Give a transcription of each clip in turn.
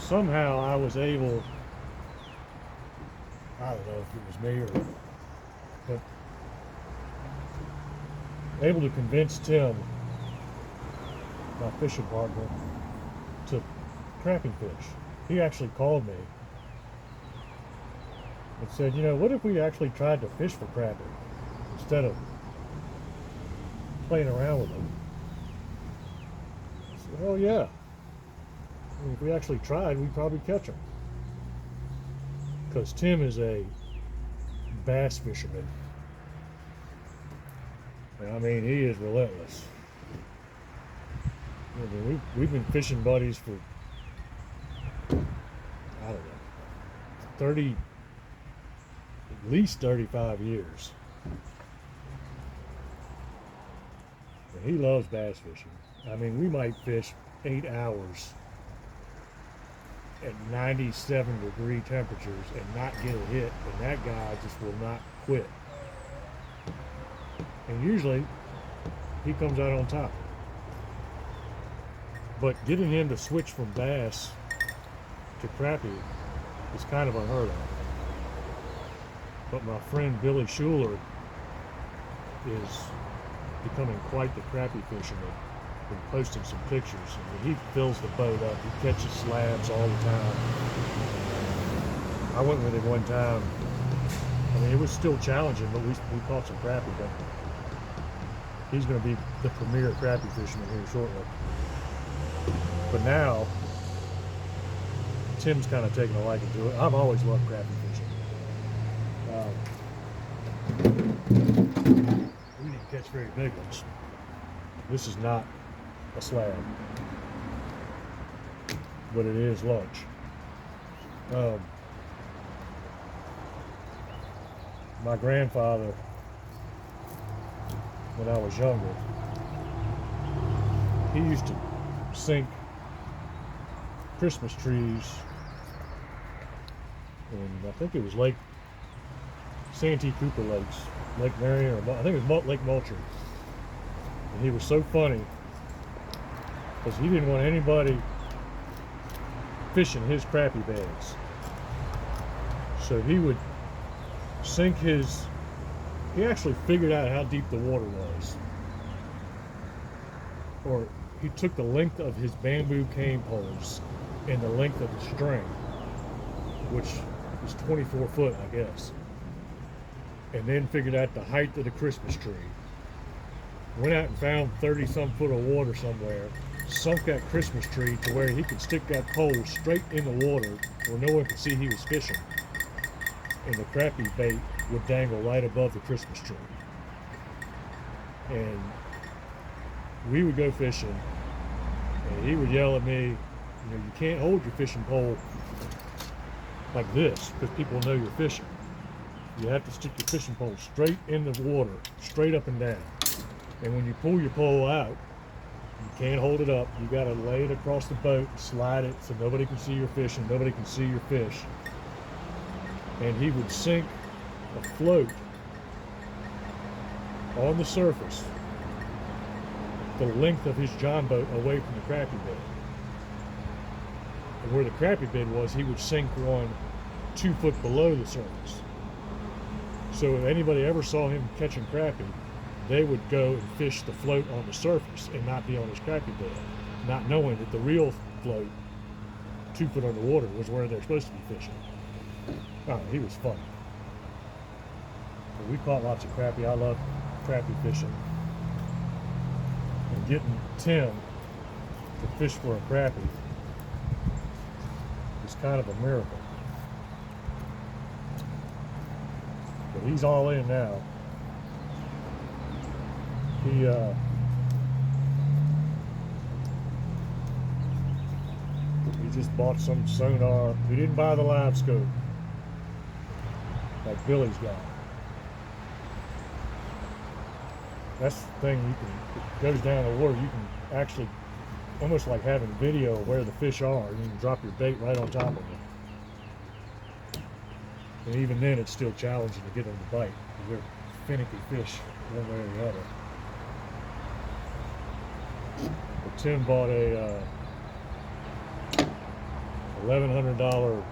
somehow I was able, I don't know if it was me or, but able to convince Tim, my fishing partner, to crappie fish. He actually called me and said, you know, what if we actually tried to fish for crappie instead of playing around with them? I said, oh yeah. I mean, if we actually tried, we'd probably catch them. Because Tim is a bass fisherman. I mean, he is relentless. I mean, we've been fishing buddies for, I don't know, 30, at least 35 years. And he loves bass fishing. I mean, we might fish 8 hours at 97-degree temperatures and not get a hit, and that guy just will not quit. And usually he comes out on top. But getting him to switch from bass to crappie is kind of unheard of. But my friend Billy Schuler is becoming quite the crappie fisherman. Been posting some pictures. I mean, he fills the boat up. He catches slabs all the time. I went with him one time. I mean, it was still challenging, but we caught some crappie. But he's going to be the premier crappie fisherman here shortly. But now, Tim's kind of taking a liking to it. I've always loved crappie fishing. We didn't catch very big ones. This is not a slab, but it is lunch. My grandfather, when I was younger, he used to sink Christmas trees in, I think it was Lake Santee Cooper Lakes, Lake Marion, or I think it was Lake Moultrie. And he was so funny because he didn't want anybody fishing his crappie beds. So he would sink his, he actually figured out how deep the water was. Or he took the length of his bamboo cane poles and the length of the string, which was 24 foot, I guess, and then figured out the height of the Christmas tree. Went out and found 30-some foot of water somewhere, sunk that Christmas tree to where he could stick that pole straight in the water where no one could see he was fishing, and the crappie bait would dangle right above the Christmas tree. And we would go fishing, and he would yell at me, you know, you can't hold your fishing pole like this because people know you're fishing. You have to stick your fishing pole straight in the water, straight up and down. And when you pull your pole out, you can't hold it up. You got to lay it across the boat and slide it so nobody can see your fish and nobody can see your fish. And he would sink a float on the surface the length of his John boat away from the crappie bed. And where the crappie bed was, he would sink one 2 foot below the surface. So if anybody ever saw him catching crappie, they would go and fish the float on the surface and not be on his crappie bed, not knowing that the real float, 2 foot underwater, was where they're supposed to be fishing. Oh, he was funny. But we caught lots of crappie. I love crappie fishing. And getting Tim to fish for a crappie is kind of a miracle. But he's all in now. He just bought some sonar. He didn't buy the live scope like Billy's got. That's the thing, you can, it goes down the water, you can actually, almost like having video of where the fish are, you can drop your bait right on top of it. And even then, it's still challenging to get them to bite, because they're finicky fish one way or the other. But Tim bought a $1,100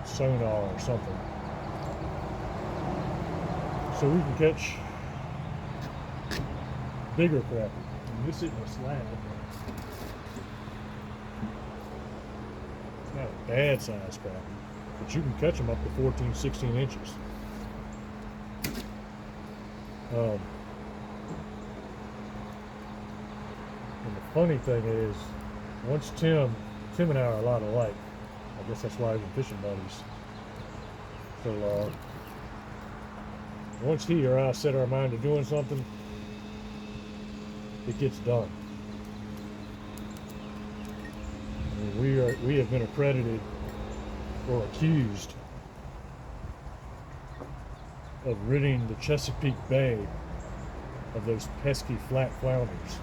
sonar or something. So we can catch bigger crappie. And this isn't a slab. It's not a bad size crappie, but you can catch them up to 14, 16 inches. And the funny thing is, once Tim and I are a lot alike. I guess that's why we've been fishing buddies so long. Once he or I set our mind to doing something, it gets done. I mean, we have been accredited or accused of ridding the Chesapeake Bay of those pesky flat flounders.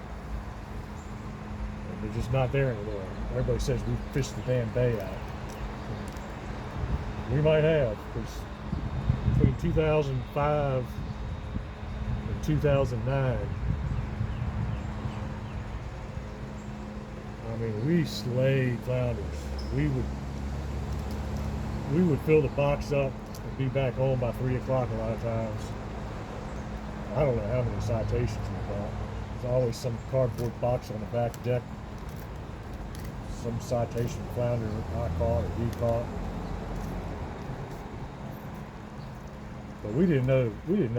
And they're just not there anymore. Everybody says we fished the damn bay out. We might have, because between 2005 and 2009, I mean, we slayed flounders. We would fill the box up and be back home by 3 o'clock a lot of times. I don't know how many citations we got. There's always some cardboard box on the back deck. Some citation flounder I caught or he caught. But we didn't know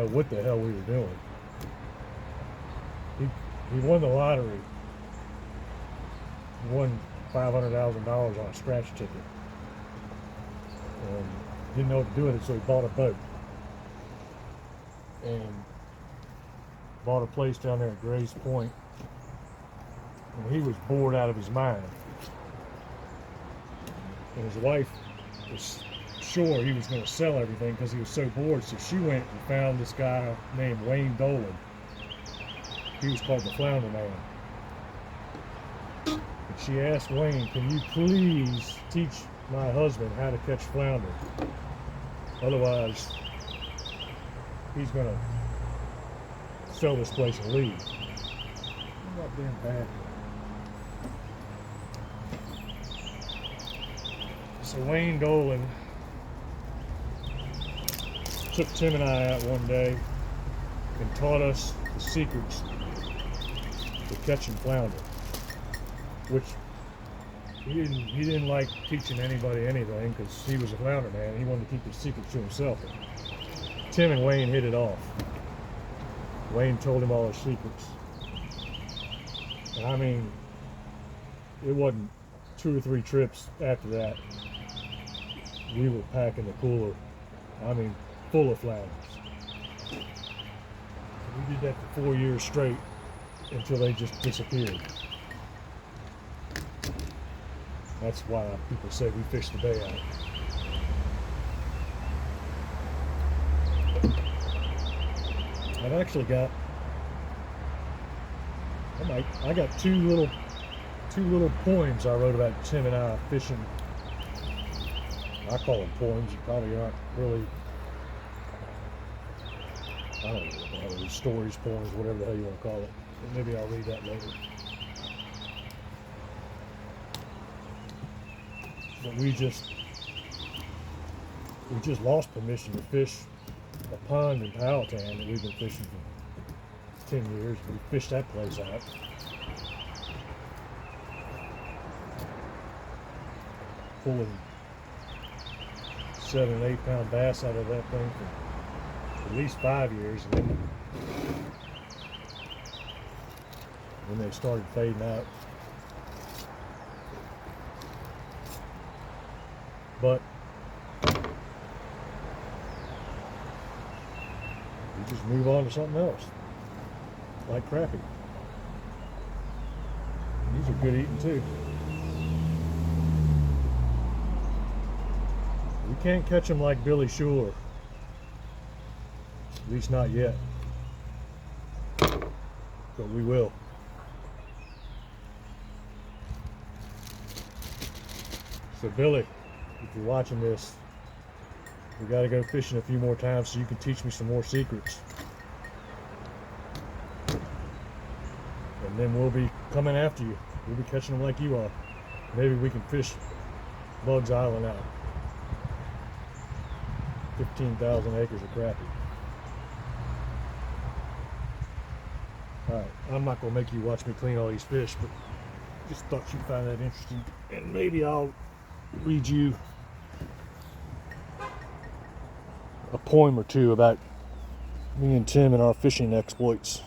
what the hell we were doing. He won the lottery. He won $500,000 on a scratch ticket. And didn't know what to do with it, so he bought a boat. And bought a place down there at Grays Point. And he was bored out of his mind. And his wife was sure he was going to sell everything because he was so bored, so she went and found this guy named Wayne Dolan. He was called the Flounder Man. And she asked Wayne, can you please teach my husband how to catch flounder? Otherwise, he's going to sell this place and leave. I'm not damn bad. So Wayne Dolan took Tim and I out one day and taught us the secrets to catching flounder, which he didn't like teaching anybody anything because he was a flounder man. He wanted to keep his secrets to himself. Tim and Wayne hit it off. Wayne told him all his secrets. And I mean, it wasn't 2 or 3 trips after that. We were packing the cooler, I mean, full of flounders. We did that for 4 years straight until they just disappeared. That's why people say we fished the bay out. I've actually got, I got two little poems I wrote about Tim and I fishing. I call them poems. You probably aren't really, I don't know what the hell it is, stories, poems, whatever the hell you want to call it. But maybe I'll read that later. But we just lost permission to fish a pond in Powhatan that we've been fishing for 10 years. We fished that place out. Pulling 7 and 8 pound bass out of that thing for at least 5 years, and then when they started fading out. But we just move on to something else, like crappie. These are good eating too. We can't catch them like Billy Schuler, at least not yet, but we will. So Billy, if you're watching this, we got to go fishing a few more times so you can teach me some more secrets. And then we'll be coming after you. We'll be catching them like you are. Maybe we can fish Bugs Island out. 15,000 acres of crappie. Alright, I'm not going to make you watch me clean all these fish, but just thought you'd find that interesting. And maybe I'll read you a poem or two about me and Tim and our fishing exploits.